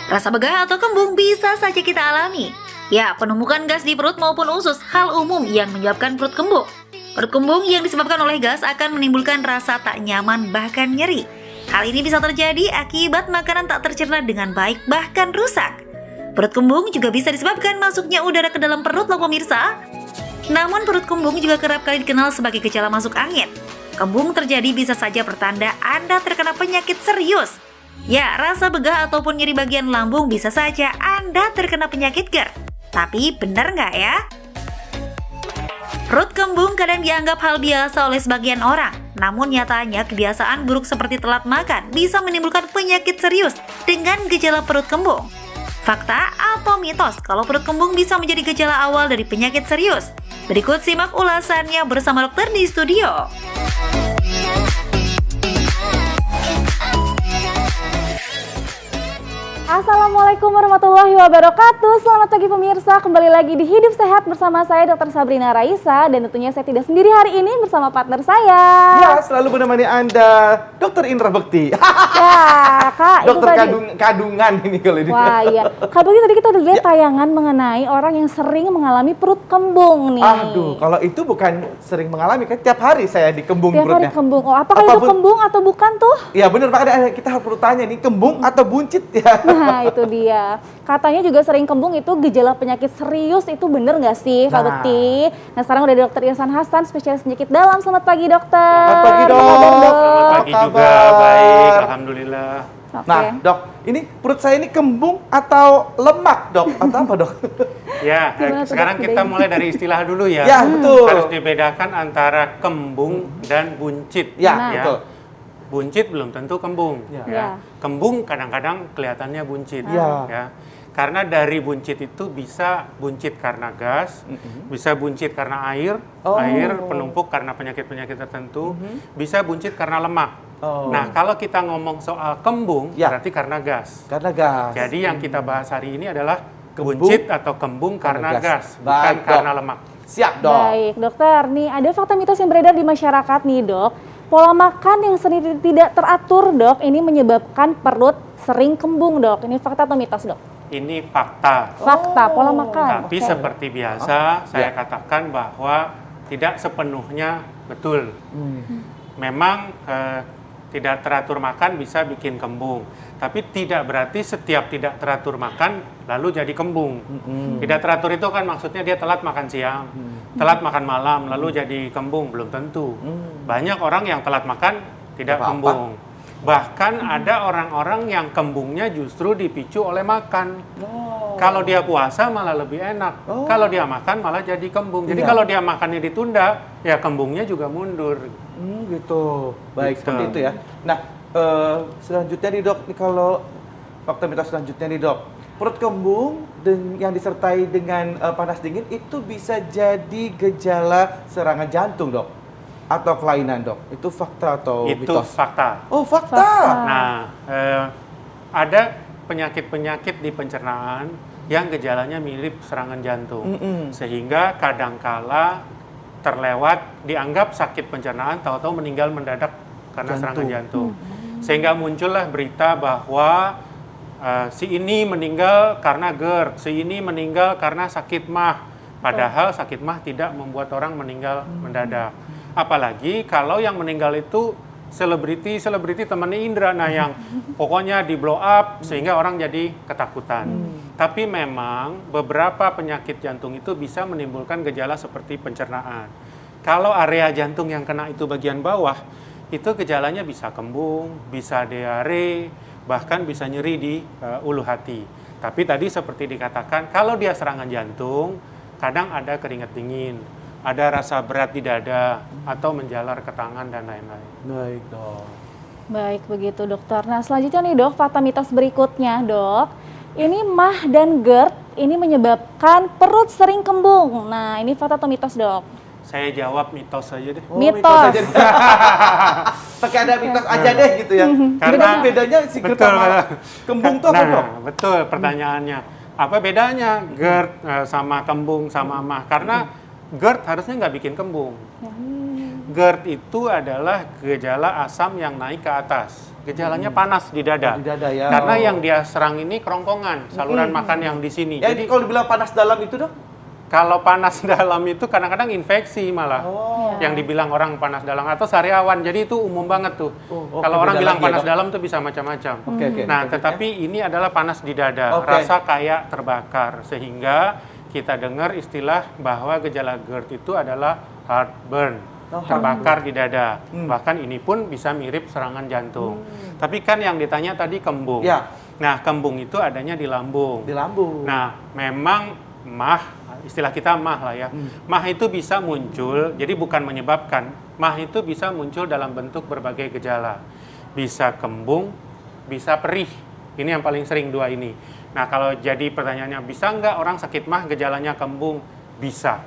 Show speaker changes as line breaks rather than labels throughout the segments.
Rasa begah atau kembung bisa saja kita alami. Ya, penumpukan gas di perut maupun usus hal umum yang menyebabkan perut kembung. Perut kembung yang disebabkan oleh gas akan menimbulkan rasa tak nyaman bahkan nyeri. Hal ini bisa terjadi akibat makanan tak tercerna dengan baik bahkan rusak. Perut kembung juga bisa disebabkan masuknya udara ke dalam perut loh pemirsa. Namun perut kembung juga kerap kali dikenal sebagai gejala masuk angin. Kembung terjadi bisa saja pertanda Anda terkena penyakit serius. Ya, rasa begah ataupun nyeri bagian lambung bisa saja Anda terkena penyakit GERD. Tapi benar nggak ya? Perut kembung kadang dianggap hal biasa oleh sebagian orang. Namun nyatanya kebiasaan buruk seperti telat makan bisa menimbulkan penyakit serius dengan gejala perut kembung. Fakta atau mitos kalau perut kembung bisa menjadi gejala awal dari penyakit serius? Berikut simak ulasannya bersama dokter di studio.
Assalamualaikum warahmatullahi wabarakatuh. Selamat pagi pemirsa, kembali lagi di Hidup Sehat bersama saya Dr. Sabrina Raisa. Dan tentunya saya tidak sendiri hari ini bersama partner saya.
Ya, selalu menemani Anda, Dr. Indra Bekti.
Ya, Kak,
Dokter
itu tadi.
kandungan ini kalau ini.
Wah iya, Kak Bekti tadi kita udah lihat tayangan mengenai orang yang sering mengalami perut kembung nih.
Aduh, kalau itu bukan sering mengalami kan, tiap hari saya dikembung
Tiap hari
perutnya.
kembung, oh apakah itu kembung atau bukan tuh?
Ya benar, makanya kita harus perlu tanya nih, kembung atau buncit ya?
Nah itu dia, katanya juga sering kembung itu gejala penyakit serius, itu bener nggak sih Kak Bekti? Nah sekarang udah ada Dokter Ihsan Hasan, spesialis penyakit dalam. Selamat pagi dokter.
Selamat pagi dok.
Apa kabar, Dok?
Selamat pagi
Apa
juga,
kabar?
baik, alhamdulillah.
Oke.
Nah dok, ini perut saya ini kembung atau lemak dok? Atau apa dok?
Ya,
Gimana tuh,
sekarang
Dok,
kita
bedain?
mulai dari istilah dulu ya.
Ya betul.
Harus dibedakan antara kembung dan buncit.
Ya
Nah.
betul.
Buncit belum tentu kembung.
Ya.
Ya.
Kembung kadang-kadang kelihatannya buncit.
Ya.
Karena dari buncit itu bisa buncit karena gas, bisa buncit karena air,
Oh.
air penumpuk karena penyakit-penyakit tertentu, bisa buncit karena lemak.
Oh.
Nah, kalau kita ngomong soal kembung,
Ya.
berarti karena gas.
Karena gas.
Jadi yang kita bahas hari ini adalah
Kembung
buncit atau kembung karena gas, bukan
Baik, Dok.
karena lemak.
Siap dok.
Baik, dokter. Nih ada fakta mitos yang beredar di masyarakat nih, Dok. Pola makan yang sering tidak teratur, Dok, ini menyebabkan perut sering kembung, Dok. Ini fakta atau mitos, Dok?
Ini fakta.
Fakta, pola makan.
Tapi
Oke.
seperti biasa, saya
Ya.
katakan bahwa tidak sepenuhnya betul. Memang tidak teratur makan bisa bikin kembung. Tapi tidak berarti setiap tidak teratur makan lalu jadi kembung. Tidak teratur itu kan maksudnya dia telat makan siang, telat makan malam lalu jadi kembung, belum tentu. Banyak orang yang telat makan tidak
Apa-apa.
kembung. Bahkan ada orang-orang yang kembungnya justru dipicu oleh makan. Kalau dia puasa malah lebih enak.
Oh.
Kalau dia makan malah jadi kembung. Jadi
Iya.
kalau dia makannya ditunda, ya kembungnya juga mundur.
Gitu. Baik,
Gitu.
seperti itu ya. Nah, selanjutnya nih dok, nih kalau fakta mitos selanjutnya nih dok, perut kembung yang disertai dengan panas dingin itu bisa jadi gejala serangan jantung dok, atau kelainan dok. Itu fakta atau
Itu
mitos?
fakta.
Oh fakta.
Fakta.
Nah, ada penyakit-penyakit di pencernaan yang gejalanya mirip serangan jantung. Sehingga kadangkala terlewat dianggap sakit pencernaan, tahu-tahu meninggal mendadak karena serangan jantung. Sehingga muncullah berita bahwa si ini meninggal karena GERD, si ini meninggal karena sakit MAH. Padahal sakit MAH tidak membuat orang meninggal mendadak. Apalagi kalau yang meninggal itu selebriti temannya Indra, nah yang pokoknya di blow up sehingga orang jadi ketakutan. Tapi memang beberapa penyakit jantung itu bisa menimbulkan gejala seperti pencernaan. Kalau area jantung yang kena itu bagian bawah, itu gejalanya bisa kembung, bisa diare, bahkan bisa nyeri di ulu hati. Tapi tadi seperti dikatakan, kalau dia serangan jantung, kadang ada keringat dingin, ada rasa berat di dada, atau menjalar ke tangan dan lain-lain.
Baik dok.
Baik, begitu dokter. Nah selanjutnya nih dok, fakta mitos berikutnya dok. Ini MAH dan GERD ini menyebabkan perut sering kembung. Nah ini fakta atau mitos dok?
Saya jawab mitos saja deh.
Oh,
Mitos.
aja deh. Pakai ada mitos aja deh gitu ya.
Karena-
bedanya si GERD sama kembung tuh apa dok?
Betul pertanyaannya. Apa bedanya GERD sama kembung sama MAH? Karena GERD harusnya nggak bikin kembung. GERD itu adalah gejala asam yang naik ke atas. Gejalanya panas di dada.
Di dada ya.
Karena yang dia serang ini kerongkongan, saluran makan yang di sini.
Ya,
Jadi
kalau dibilang panas dalam itu dok?
kalau panas dalam itu kadang-kadang infeksi malah.
Oh.
Yang dibilang orang panas dalam atau sariawan. Jadi itu umum banget tuh.
Oke,
Kalau orang
beda
bilang
lagi ya,
panas
Dok?
dalam tuh bisa macam-macam.
Oke, oke.
Nah,
Oke,
tetapi ini adalah panas di dada,
Oke.
rasa kayak terbakar. Sehingga kita dengar istilah bahwa gejala GERD itu adalah heartburn,
Oh,
terbakar di dada. Bahkan ini pun bisa mirip serangan jantung. Tapi kan yang ditanya tadi kembung.
Ya.
Nah, kembung itu adanya di lambung.
Di lambung.
Nah, memang mah, istilah kita mah lah ya. Mah itu bisa muncul, jadi bukan menyebabkan. Mah itu bisa muncul dalam bentuk berbagai gejala. Bisa kembung, bisa perih. Ini yang paling sering dua ini. Nah, kalau jadi pertanyaannya, bisa nggak orang sakit mah gejalanya kembung? Bisa.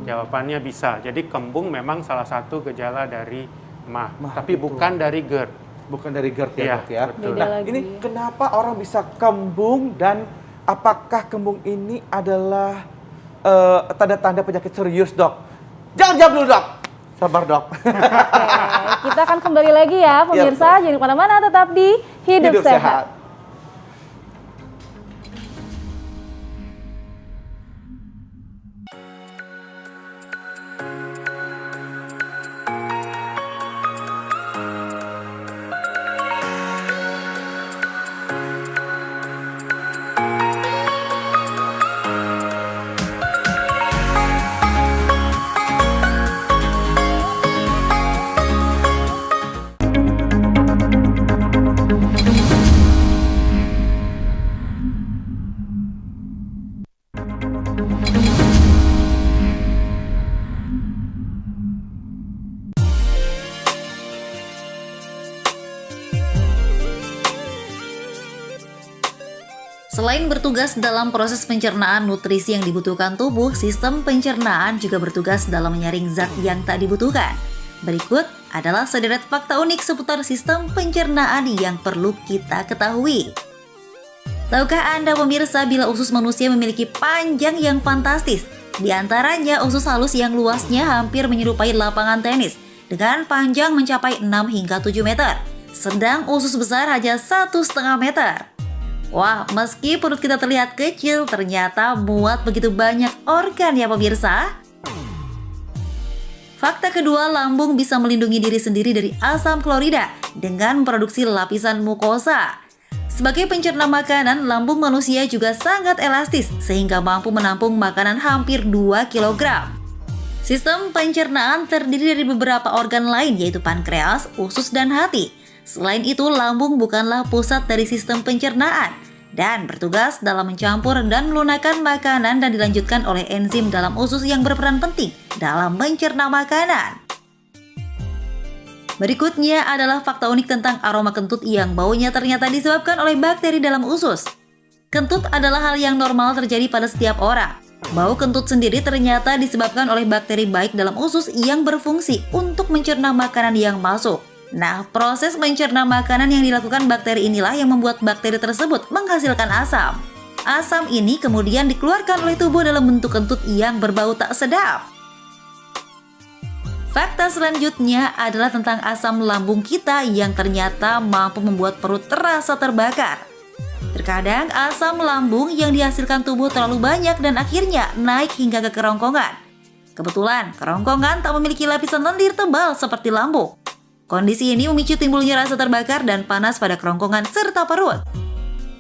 Jawabannya bisa. Jadi kembung memang salah satu gejala dari mah.
Mah
Tapi
itu.
bukan dari GERD.
Bukan dari GERD ya
Iya,
dok ya.
betul.
Beda
Nah,
lagi.
ini kenapa orang bisa kembung dan apakah kembung ini adalah tanda-tanda penyakit serius dok? Jangan jawab dulu dok. Sabar dok.
Oke, kita akan kembali lagi ya pemirsa. Jangan kemana-mana, tetap di Hidup, Sehat.
Selain bertugas dalam proses pencernaan nutrisi yang dibutuhkan tubuh, sistem pencernaan juga bertugas dalam menyaring zat yang tak dibutuhkan. Berikut adalah sederet fakta unik seputar sistem pencernaan yang perlu kita ketahui. Tahukah Anda pemirsa bila usus manusia memiliki panjang yang fantastis? Di antaranya usus halus yang luasnya hampir menyerupai lapangan tenis dengan panjang mencapai 6 hingga 7 meter. Sedang usus besar hanya 1,5 meter. Wah, meski perut kita terlihat kecil, ternyata muat begitu banyak organ ya pemirsa. Fakta kedua, lambung bisa melindungi diri sendiri dari asam klorida dengan memproduksi lapisan mukosa. Sebagai pencerna makanan, lambung manusia juga sangat elastis sehingga mampu menampung makanan hampir 2 kg. Sistem pencernaan terdiri dari beberapa organ lain yaitu pankreas, usus, dan hati. Selain itu, lambung bukanlah pusat dari sistem pencernaan dan bertugas dalam mencampur dan melunakkan makanan dan dilanjutkan oleh enzim dalam usus yang berperan penting dalam mencerna makanan. Berikutnya adalah fakta unik tentang aroma kentut yang baunya ternyata disebabkan oleh bakteri dalam usus. Kentut adalah hal yang normal terjadi pada setiap orang. Bau kentut sendiri ternyata disebabkan oleh bakteri baik dalam usus yang berfungsi untuk mencerna makanan yang masuk. Nah, proses mencerna makanan yang dilakukan bakteri inilah yang membuat bakteri tersebut menghasilkan asam. Asam ini kemudian dikeluarkan oleh tubuh dalam bentuk kentut yang berbau tak sedap. Fakta selanjutnya adalah tentang asam lambung kita yang ternyata mampu membuat perut terasa terbakar. Terkadang asam lambung yang dihasilkan tubuh terlalu banyak dan akhirnya naik hingga ke kerongkongan. Kebetulan, kerongkongan tak memiliki lapisan lendir tebal seperti lambung. Kondisi ini memicu timbulnya rasa terbakar dan panas pada kerongkongan serta perut.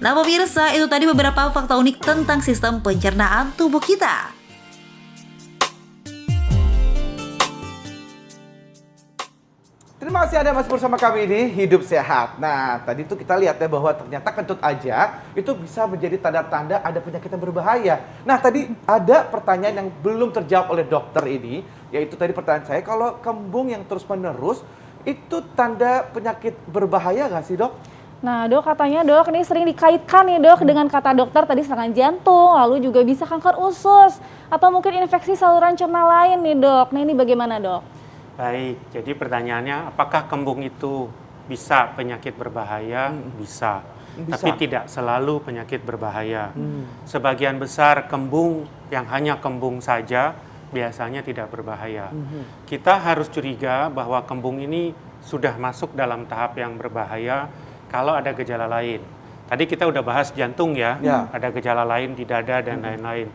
Nah pemirsa, itu tadi beberapa fakta unik tentang sistem pencernaan tubuh kita.
Terima kasih Anda masih bersama kami di Hidup Sehat. Nah, tadi tuh kita lihat ya bahwa ternyata kentut aja itu bisa menjadi tanda-tanda ada penyakit yang berbahaya. Nah, tadi ada pertanyaan yang belum terjawab oleh dokter ini, yaitu tadi pertanyaan saya, kalau kembung yang terus-menerus itu tanda penyakit berbahaya nggak sih dok?
Nah dok, katanya dok ini sering dikaitkan nih dok dengan kata dokter tadi serangan jantung, lalu juga bisa kanker usus, atau mungkin infeksi saluran cerna lain nih dok. Nah ini bagaimana dok?
Baik, jadi pertanyaannya apakah kembung itu bisa penyakit berbahaya? Bisa. Tapi tidak selalu penyakit berbahaya. Sebagian besar kembung yang hanya kembung saja biasanya tidak berbahaya. Kita harus curiga bahwa kembung ini sudah masuk dalam tahap yang berbahaya kalau ada gejala lain. Tadi kita udah bahas jantung ya, ada gejala lain di dada dan lain-lain.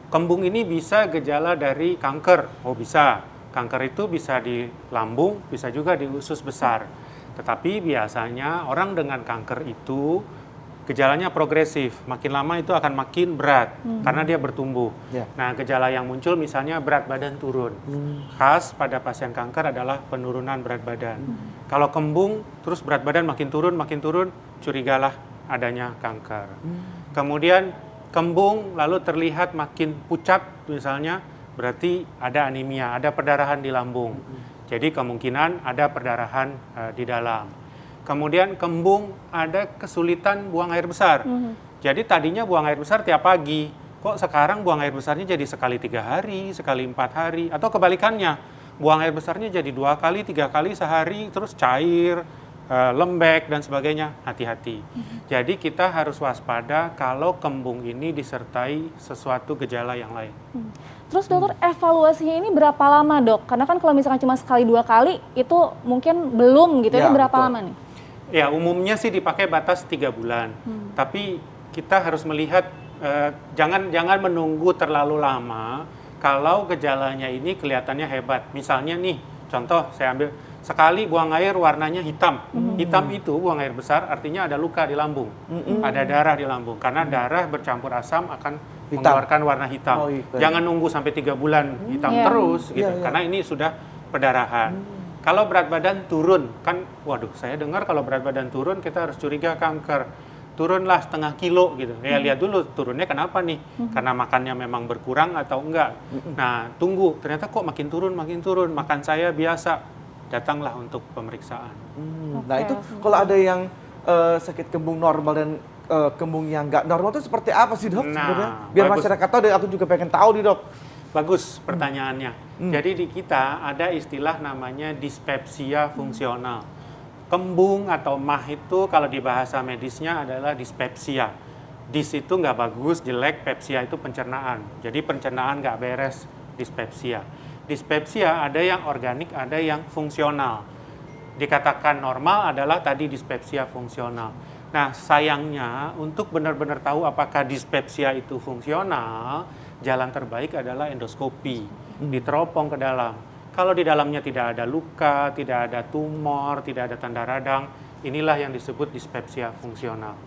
Kembung ini bisa gejala dari kanker, bisa. Kanker itu bisa di lambung, bisa juga di usus besar. Tetapi biasanya orang dengan kanker itu gejalanya progresif, makin lama itu akan makin berat karena dia bertumbuh. Nah, gejala yang muncul misalnya berat badan turun. Khas pada pasien kanker adalah penurunan berat badan. Kalau kembung terus berat badan makin turun, curigalah adanya kanker. Kemudian kembung lalu terlihat makin pucat misalnya, berarti ada anemia, ada perdarahan di lambung. Jadi kemungkinan ada perdarahan di dalam. Kemudian kembung ada kesulitan buang air besar. Jadi tadinya buang air besar tiap pagi, kok sekarang buang air besarnya jadi sekali 3 hari, sekali 4 hari, atau kebalikannya, buang air besarnya jadi 2 kali, 3 kali sehari, terus cair, lembek dan sebagainya. Hati-hati. Jadi kita harus waspada kalau kembung ini disertai sesuatu gejala yang lain.
Terus dokter, evaluasinya ini berapa lama dok? Karena kan kalau misalkan cuma sekali 2 kali itu mungkin belum gitu, ini berapa lama nih?
Ya, umumnya sih dipakai batas 3 bulan. Tapi kita harus melihat, jangan menunggu terlalu lama kalau gejalanya ini kelihatannya hebat. Misalnya nih, contoh saya ambil, sekali buang air warnanya hitam. Hitam itu buang air besar artinya ada luka di lambung, ada darah di lambung. Karena darah bercampur asam akan mengeluarkan warna hitam. Jangan nunggu sampai 3 bulan hitam terus, gitu. Karena ini sudah perdarahan. Kalau berat badan turun, kan waduh saya dengar kalau berat badan turun kita harus curiga kanker. Turunlah setengah kilo gitu. Ya lihat dulu turunnya kenapa nih? Karena makannya memang berkurang atau enggak. Nah tunggu, ternyata kok makin turun, makan saya biasa. Datanglah untuk pemeriksaan.
Nah itu kalau ada yang sakit kembung normal dan kembung yang nggak normal itu seperti apa sih dok sebenarnya? Biar masyarakat tahu dan aku juga pengen tahu nih dok.
Bagus pertanyaannya. Jadi di kita ada istilah namanya dispepsia fungsional. Kembung atau mah itu kalau di bahasa medisnya adalah dispepsia. Dis itu nggak bagus, jelek, pepsia itu pencernaan. Jadi pencernaan nggak beres, dispepsia. Dispepsia ada yang organik, ada yang fungsional. Dikatakan normal adalah tadi dispepsia fungsional. Nah sayangnya untuk benar-benar tahu apakah dispepsia itu fungsional, jalan terbaik adalah endoskopi, diteropong ke dalam. Kalau di dalamnya tidak ada luka, tidak ada tumor, tidak ada tanda radang, inilah yang disebut dispepsia fungsional.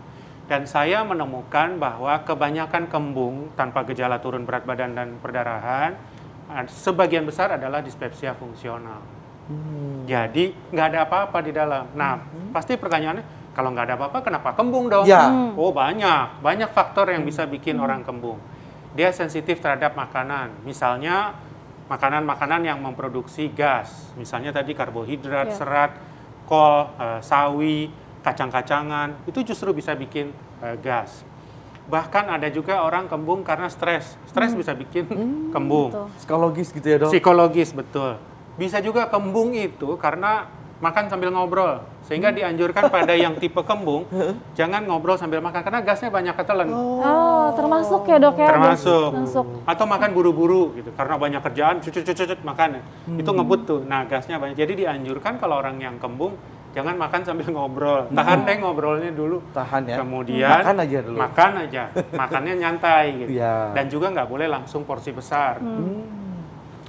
Dan saya menemukan bahwa kebanyakan kembung tanpa gejala turun berat badan dan perdarahan, sebagian besar adalah dispepsia fungsional. Jadi nggak ada apa-apa di dalam. Nah, pasti pertanyaannya, kalau nggak ada apa-apa, kenapa kembung dong? Oh banyak faktor yang bisa bikin orang kembung. Dia sensitif terhadap makanan, misalnya makanan-makanan yang memproduksi gas, misalnya tadi karbohidrat, serat, kol, sawi, kacang-kacangan, itu justru bisa bikin gas. Bahkan ada juga orang kembung karena stres bisa bikin kembung.
Psikologis gitu ya dok?
Psikologis, betul. Bisa juga kembung itu karena makan sambil ngobrol, sehingga dianjurkan pada yang tipe kembung jangan ngobrol sambil makan karena gasnya banyak ketelan.
Oh, termasuk ya dok ya?
Termasuk. Atau makan buru-buru gitu karena banyak kerjaan, cucut makan, itu ngebut tuh. Nah gasnya banyak. Jadi dianjurkan kalau orang yang kembung jangan makan sambil ngobrol, tahan deh ngobrolnya dulu.
Tahan ya.
Kemudian
makan aja dulu.
Makannya nyantai gitu. Dan juga nggak boleh langsung porsi besar.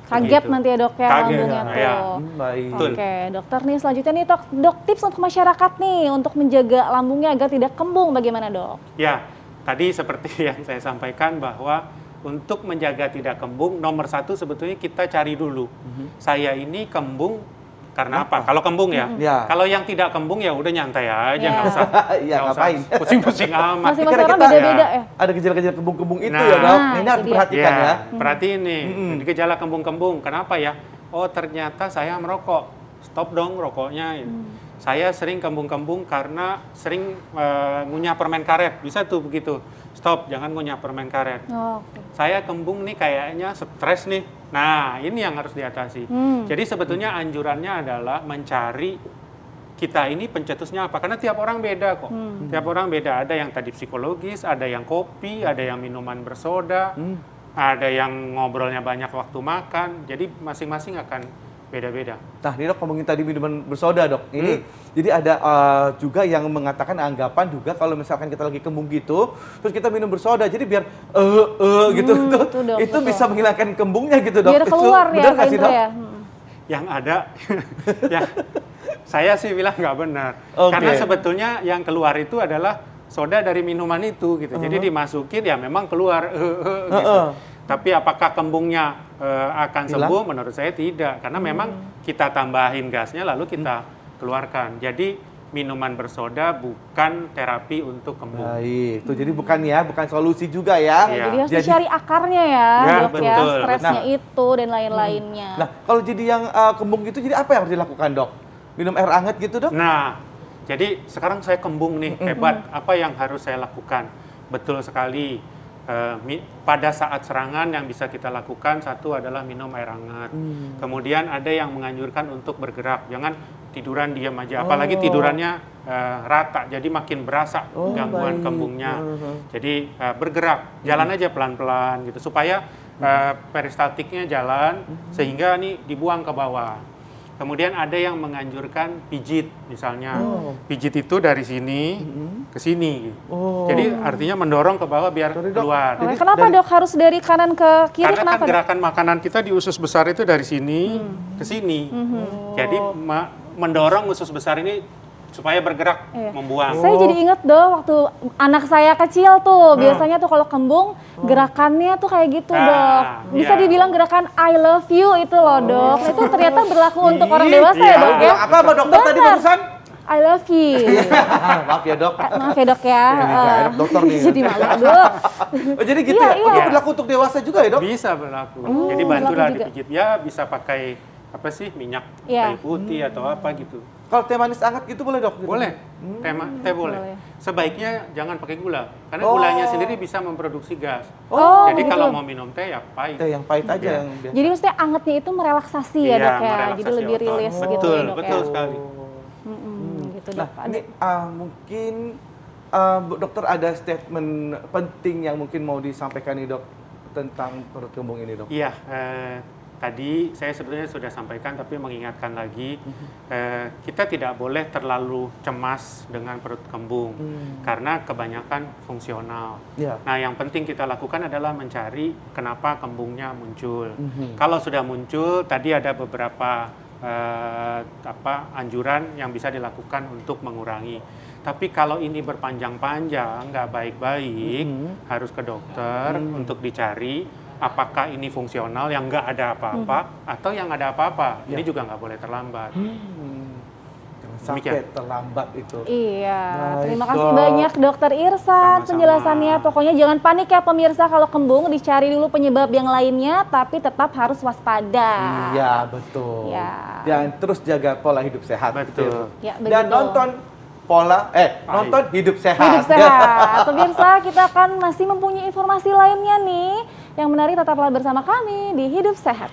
Kaget nanti ya dok ya lambungnya tuh.
Baik.
Oke, dokter nih selanjutnya nih dok tips untuk masyarakat nih untuk menjaga lambungnya agar tidak kembung bagaimana dok?
Ya, tadi seperti yang saya sampaikan bahwa untuk menjaga tidak kembung nomor 1 sebetulnya kita cari dulu. Saya ini kembung karena apa? Kalau kembung ya. Kalau yang tidak kembung ya udah nyantai aja, nggak usah.
Ngapain?
Pusing-pusing amat.
Masing-masing orang beda-beda ya.
Ada gejala-gejala kembung-kembung itu ya dok. Ini harus diperhatikan ya.
Perhatiin nih, gejala kembung-kembung. Kenapa ya? Oh ternyata saya merokok. Stop dong rokoknya. Saya sering kembung-kembung karena sering ngunyah permen karet. Bisa tuh begitu. Stop, jangan ngunyah permen karet. Saya kembung nih kayaknya stres nih. Nah, ini yang harus diatasi. Jadi sebetulnya anjurannya adalah mencari kita ini pencetusnya apa. Karena tiap orang beda kok. Tiap orang beda. Ada yang tadi psikologis, ada yang kopi, ada yang minuman bersoda. ada yang ngobrolnya banyak waktu makan. Jadi masing-masing akan beda-beda.
Nah, ini dok ngomongin tadi minuman bersoda dok. Ini jadi ada juga yang mengatakan anggapan juga kalau misalkan kita lagi kembung gitu, terus kita minum bersoda, jadi biar gitu tuh,
dok,
itu
betul.
bisa menghilangkan kembungnya gitu dok.
Biar keluar
Itu
ya
benar nggak
kayak
sih
itu
dok?
ya.
Yang ada, ya saya sih bilang nggak benar.
Oke.
Karena sebetulnya yang keluar itu adalah soda dari minuman itu gitu. Jadi dimasukin ya memang keluar gitu. Tapi apakah kembungnya akan sembuh? Menurut saya tidak, karena memang kita tambahin gasnya lalu kita keluarkan. Jadi minuman bersoda bukan terapi untuk kembung.
Baik, itu jadi bukan solusi juga ya.
Iya.
Jadi harus dicari akarnya ya,
Ya,
dok ya,
betul.
stresnya
Nah.
itu dan lain-lainnya.
Nah, kalau jadi yang kembung gitu, jadi apa yang harus dilakukan dok? Minum air hangat gitu dok?
Nah, jadi sekarang saya kembung nih, hebat. Apa yang harus saya lakukan? Betul sekali. Pada saat serangan yang bisa kita lakukan, satu adalah minum air hangat. Kemudian ada yang menganjurkan untuk bergerak. Jangan tiduran diam aja. Apalagi tidurannya rata, jadi makin berasa gangguan kembungnya. Jadi bergerak, jalan aja pelan-pelan gitu supaya peristaltiknya jalan sehingga nih dibuang ke bawah. Kemudian ada yang menganjurkan pijit misalnya. Pijit itu dari sini ke sini. Jadi artinya mendorong ke bawah biar
Sorry, Dok.
keluar.
Oke, kenapa dok harus dari kanan ke kiri?
Karena kan
Kenapa? Dok?
gerakan makanan kita di usus besar itu dari sini ke sini. Jadi mendorong usus besar ini supaya bergerak
Iya.
membuang.
Saya jadi inget dong waktu anak saya kecil tuh, biasanya tuh kalau kembung gerakannya tuh kayak gitu
Ah,
dok. Bisa
iya.
dibilang gerakan I love you itu loh dok. Itu ternyata berlaku untuk orang
Ih,
dewasa ya
iya.
dok ya.
Apa dokter tadi
Benar.
barusan?
I love you.
Maaf ya dok.
Maaf ya dok ya.
Ini nggak enak dokter nih.
Jadi malu dok.
Oh, jadi gitu
Iya,
ya? Oh,
iya.
itu berlaku untuk dewasa juga ya dok?
Bisa berlaku.
Oh,
Jadi bantulah
berlaku juga.
dipijit. Ya bisa pakai apa sih minyak
Iya.
kayu putih atau apa gitu.
Kalau teh manis hangat gitu boleh dok? Gitu?
Boleh. Teh boleh.
boleh.
Sebaiknya jangan pakai gula karena
Oh.
gulanya sendiri bisa memproduksi gas.
Oh,
Jadi
begitu.
kalau mau minum teh ya pahit.
Teh yang pahit aja
Iya.
yang biasa.
Jadi maksudnya angetnya itu merelaksasi ya
Iya,
dok ya.
merelaksasi
Jadi lebih
otot.
rilis gitu
Betul,
ya dok
betul
ya.
sekali.
Gitu
Nah,
dok.
ini mungkin Bu dokter ada statement penting yang mungkin mau disampaikan nih dok tentang perut kembung ini dok.
Iya, tadi saya sebetulnya sudah sampaikan tapi mengingatkan lagi, kita tidak boleh terlalu cemas dengan perut kembung karena kebanyakan fungsional.
Iya.
Nah, yang penting kita lakukan adalah mencari kenapa kembungnya muncul. Kalau sudah muncul, tadi ada beberapa anjuran yang bisa dilakukan untuk mengurangi. Tapi kalau ini berpanjang-panjang, nggak baik-baik, harus ke dokter untuk dicari apakah ini fungsional yang nggak ada apa-apa atau yang ada apa-apa. Ini juga nggak boleh terlambat.
Jangan sampai
Demikian.
terlambat itu.
Iya,
Baik,
terima kasih
Dok.
banyak Dokter Irsa
Sama-sama.
penjelasannya. Pokoknya jangan panik ya pemirsa kalau kembung, dicari dulu penyebab yang lainnya, tapi tetap harus waspada.
Iya betul.
Ya.
Dan terus jaga pola hidup sehat.
Betul.
Ya,
Dan
begitu.
nonton nonton hidup sehat.
Hidup sehat. Pemirsa, kita akan masih mempunyai informasi lainnya nih. Yang menarik tetaplah bersama kami di Hidup Sehat.